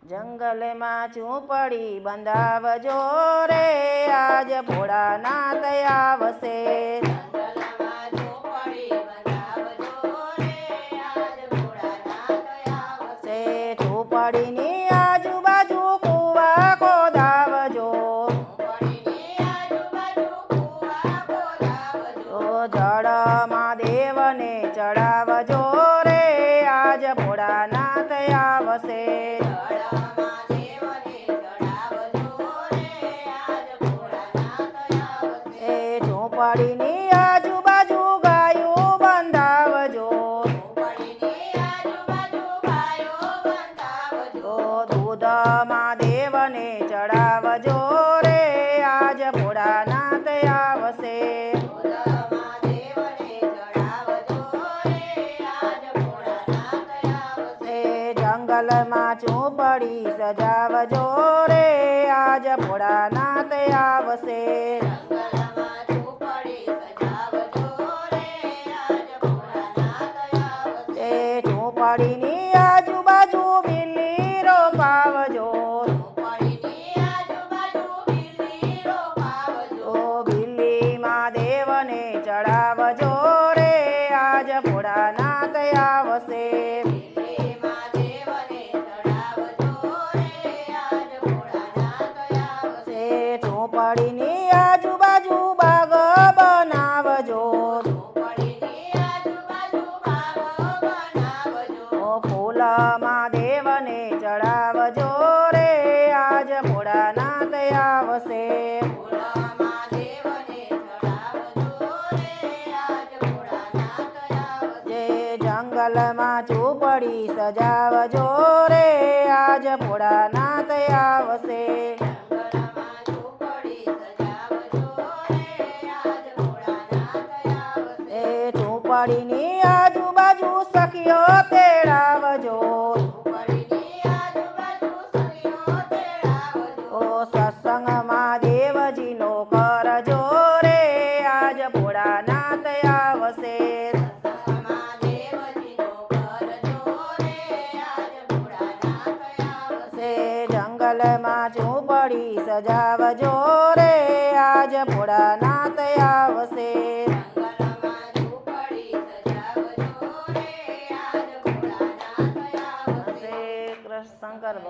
જંગલમાં ઝૂંપડી બંધાવજો રે આજ ભોળાનાથ આવશે. જંગલમાં ઝૂંપડી બંધાવજો રે આજ ભોળાનાથ આવશે. ઝૂંપડીની આજુબાજુ કૂવા ખોદાવજો. ઝૂંપડીની આજુબાજુ કૂવા ખોદાવજો. જળમાં દેવને ચડાવજો રે આજ ભોળાનાથ આવશે. જળમાં દેવને ચડાવજો રે આજ ભોળાનાથ આવશે. ઝૂંપડીની આજુબાજુ ગાયો બંધાવજો. ઝૂંપડીની આજુબાજુ ગાયો બંધાવજો. દૂધમાં દેવને ચડાવજો રે આજ ભોળાનાથ આવશે. દૂધમાં દેવને ચડાવજો રે આજ ભોળાનાથ આવશે. જંગલમાં ઝૂંપડી સજાવજો રે આજ ભોળાનાથ આવશે. જંગલમાં ઝૂંપડી સજાવજો રે આજ ભોળાનાથ આવશે. ઝૂંપડીની આજુબાજુ બિલ્લી રોપાવજો. ઝૂંપડીની આજુબાજુ બિલ્લી રોપાવજો. બિલ્લીમાં દેવને ચડાવજો રે આજ ભોળાનાથ આવશે. બિલ્લીમાં દેવને ચડાવજો રે આજ ભોળાનાથ આવશે. ઝૂંપડીની આજુબાજુ બાગ બનાવજો. ઝૂંપડીની આજુબાજુ બાગ બનાવજો. ફૂલમાં દેવને ચડાવજો રે આજ ભોળાનાથ આવશે. ફૂલમાં દેવને ચડાવજો રે આજ ભોળાનાથ આવશે. જંગલમાં ઝૂંપડી સજાવજો રે આજ ભોળાનાથ આવશે. જંગલમાં ઝૂંપડી સજાવજો રે આજ ભોળાનાથ આવશે. ઝૂંપડીની આજુબાજુ સખીઓ તેડાવજો. ઝૂંપડીની આજુબાજુ સખીઓ તેડાવજો. સત્સંગમાં દેવજીનો કરજો રે આજ ભોળાનાથ આવશે. સત્સંગમાં દેવજીનો કરજો રે આજ ભોળાનાથ આવશે. જંગલમાં ઝૂંપડી સજાવજો રે આજ ભોળાનાથ આવશે.